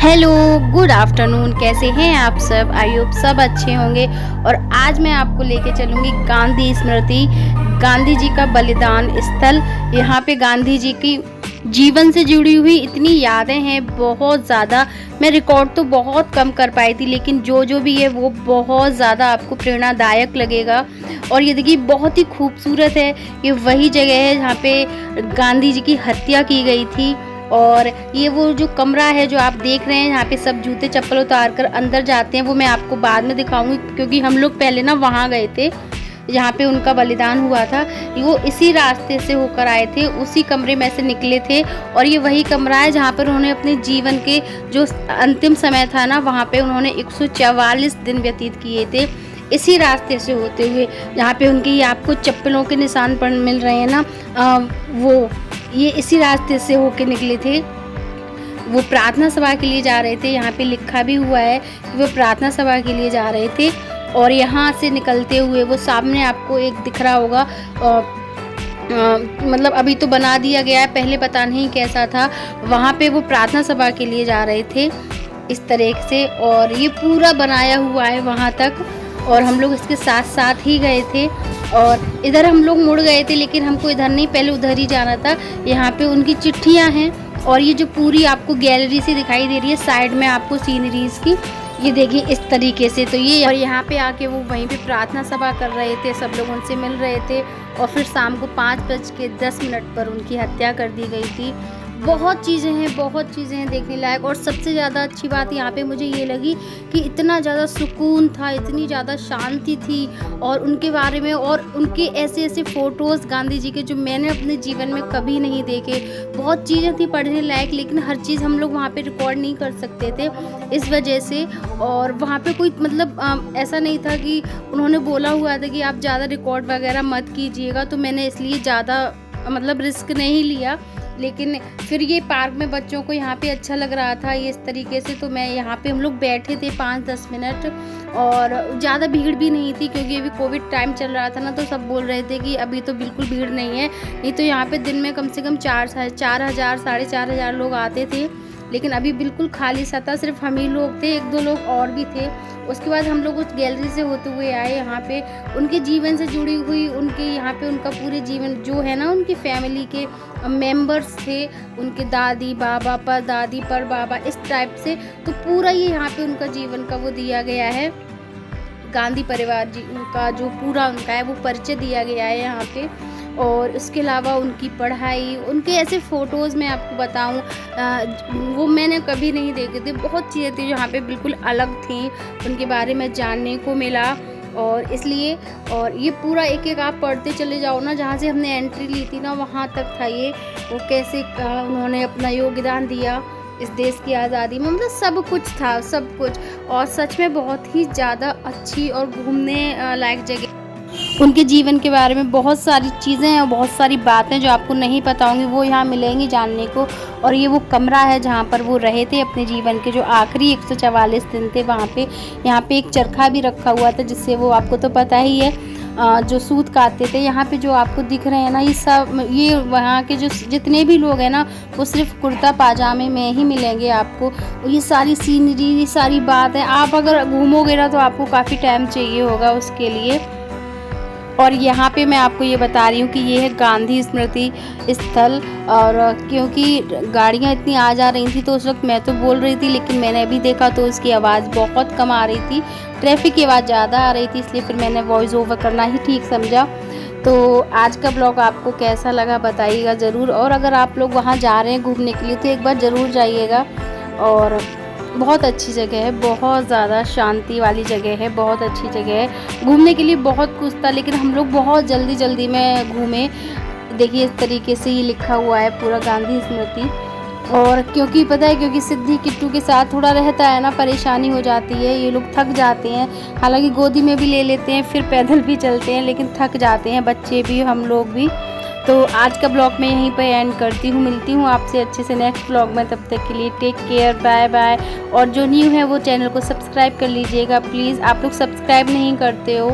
Hello, good afternoon. कैसे हैं आप सब? आई होप सब अच्छे होंगे। और आज मैं आपको लेके चलूँगी गांधी स्मृति, गांधी जी का बलिदान स्थल। यहाँ पे गांधी जी की जीवन से जुड़ी हुई इतनी यादें हैं, बहुत ज़्यादा। मैं रिकॉर्ड तो बहुत कम कर पाई थी, लेकिन जो जो भी है वो बहुत ज़्यादा आपको प्रेरणादायक लगेगा। और ये देखिए, बहुत ही खूबसूरत है। ये वही जगह है जहाँ पे गांधी जी की हत्या की गई थी। और ये वो जो कमरा है जो आप देख रहे हैं, यहाँ पे सब जूते चप्पल उतार कर अंदर जाते हैं, वो मैं आपको बाद में दिखाऊंगी, क्योंकि हम लोग पहले ना वहाँ गए थे जहाँ पे उनका बलिदान हुआ था। वो इसी रास्ते से होकर आए थे, उसी कमरे में से निकले थे। और ये वही कमरा है जहाँ पर उन्होंने अपने जीवन के जो अंतिम समय था ना, वहाँ पे उन्होंने 144 दिन व्यतीत किए थे इसी रास्ते से होते हुए। जहाँ पे उनके ये आपको चप्पलों के निशान पर मिल रहे हैं ना, वो ये इसी रास्ते से होके निकले थे। वो प्रार्थना सभा के लिए जा रहे थे। यहाँ पे लिखा भी हुआ है कि वो प्रार्थना सभा के लिए जा रहे थे। और यहाँ से निकलते हुए वो सामने आपको एक दिख रहा होगा, मतलब अभी तो बना दिया गया है, पहले पता नहीं कैसा था। वहाँ पे वो प्रार्थना सभा के लिए जा रहे थे इस तरह से। और ये पूरा बनाया हुआ है वहाँ तक, और हम लोग इसके साथ साथ ही गए थे। और इधर हम लोग मुड़ गए थे, लेकिन हमको इधर नहीं, पहले उधर ही जाना था। यहाँ पे उनकी चिट्ठियाँ हैं। और ये जो पूरी आपको गैलरी से दिखाई दे रही है साइड में आपको सीनरीज की, ये देखिए इस तरीके से। तो ये, और यहाँ पे आके वो वहीं पे प्रार्थना सभा कर रहे थे, सब लोग उनसे मिल रहे थे। और फिर शाम को 5:10 पर उनकी हत्या कर दी गई थी। बहुत चीज़ें हैं देखने लायक। और सबसे ज़्यादा अच्छी बात यहाँ पे मुझे ये लगी कि इतना ज़्यादा सुकून था, इतनी ज़्यादा शांति थी। और उनके बारे में, और उनके ऐसे ऐसे फ़ोटोज़ गांधी जी के जो मैंने अपने जीवन में कभी नहीं देखे। बहुत चीज़ें थी पढ़ने लायक, लेकिन हर चीज़ हम लोग वहाँ पे रिकॉर्ड नहीं कर सकते थे इस वजह से। और वहाँ पे कोई मतलब ऐसा नहीं था कि उन्होंने बोला हुआ था कि आप ज़्यादा रिकॉर्ड वगैरह मत कीजिएगा, तो मैंने इसलिए ज़्यादा मतलब रिस्क नहीं लिया। लेकिन फिर ये पार्क में बच्चों को यहाँ पे अच्छा लग रहा था ये इस तरीके से, तो मैं यहाँ पे, हम लोग बैठे थे 5-10 मिनट। और ज़्यादा भीड़ भी नहीं थी, क्योंकि अभी कोविड टाइम चल रहा था ना, तो सब बोल रहे थे कि अभी तो बिल्कुल भीड़ नहीं है। नहीं तो यहाँ पे दिन में कम से कम 4,000 4,500 लोग आते थे। लेकिन अभी बिल्कुल खाली सा था, सिर्फ हम ही लोग थे, 1-2 लोग और भी थे। उसके बाद हम लोग उस गैलरी से होते हुए आए यहाँ पे। उनके जीवन से जुड़ी हुई, उनके यहाँ पे उनका पूरे जीवन जो है ना, उनकी फैमिली के मेंबर्स थे, उनके दादी बाबा पर दादी पर बाबा, इस टाइप से। तो पूरा ये यहाँ पे उनका जीवन का वो दिया गया है, गांधी परिवार जी का जो पूरा उनका है वो परिचय दिया गया है यहाँ पे। और इसके अलावा उनकी पढ़ाई, उनके ऐसे फ़ोटोज़ मैं आपको बताऊँ, वो मैंने कभी नहीं देखे थे। बहुत चीज़ें थी जो यहाँ पे बिल्कुल अलग थी, उनके बारे में जानने को मिला। और इसलिए, और ये पूरा एक एक आप पढ़ते चले जाओ ना, जहाँ से हमने एंट्री ली थी ना, वहाँ तक था ये। वो कैसे उन्होंने अपना योगदान दिया इस देश की आज़ादी में, मतलब सब कुछ था, सब कुछ। और सच में बहुत ही ज़्यादा अच्छी और घूमने लायक जगह। उनके जीवन के बारे में बहुत सारी चीज़ें हैं और बहुत सारी बातें जो आपको नहीं पता होंगी, वो यहाँ मिलेंगी जानने को। और ये वो कमरा है जहाँ पर वो रहे थे अपने जीवन के जो आखिरी 144 दिन थे वहाँ पे। यहाँ पे एक चरखा भी रखा हुआ था, जिससे वो, आपको तो पता ही है, जो सूत काटते थे। यहाँ पे जो आपको दिख रहे हैं ना, ये सब, ये वहाँ के जो जितने भी लोग हैं ना, वो सिर्फ कुर्ता पाजामे में ही मिलेंगे आपको। ये सारी सीनरी, ये सारी बात है। आप अगर घूमोगे ना तो आपको काफ़ी टाइम चाहिए होगा उसके लिए। और यहाँ पे मैं आपको ये बता रही हूँ कि ये है गांधी स्मृति स्थल। और क्योंकि गाड़ियाँ इतनी आ जा रही थी, तो उस वक्त मैं तो बोल रही थी, लेकिन मैंने अभी देखा तो उसकी आवाज़ बहुत कम आ रही थी, ट्रैफिक की आवाज़ ज़्यादा आ रही थी, इसलिए फिर मैंने वॉइस ओवर करना ही ठीक समझा। तो आज का ब्लॉग आपको कैसा लगा बताइएगा ज़रूर। और अगर आप लोग वहाँ जा रहे हैं घूमने के लिए, तो एक बार ज़रूर जाइएगा। और बहुत अच्छी जगह है, बहुत ज़्यादा शांति वाली जगह है, बहुत अच्छी जगह है घूमने के लिए। बहुत कुछ था, लेकिन हम लोग बहुत जल्दी में घूमे। देखिए इस तरीके से ये लिखा हुआ है पूरा गांधी स्मृति। और क्योंकि पता है, क्योंकि सिद्धि किट्टू के साथ थोड़ा रहता है ना, परेशानी हो जाती है, ये लोग थक जाते हैं। हालांकि गोदी में भी ले लेते हैं, फिर पैदल भी चलते हैं, लेकिन थक जाते हैं बच्चे भी, हम लोग भी। तो आज का ब्लॉग मैं यहीं पर एंड करती हूँ। मिलती हूँ आपसे अच्छे से नेक्स्ट ब्लॉग में, तब तक के लिए टेक केयर, बाय बाय। और जो न्यू है वो चैनल को सब्सक्राइब कर लीजिएगा प्लीज़, आप लोग सब्सक्राइब नहीं करते हो।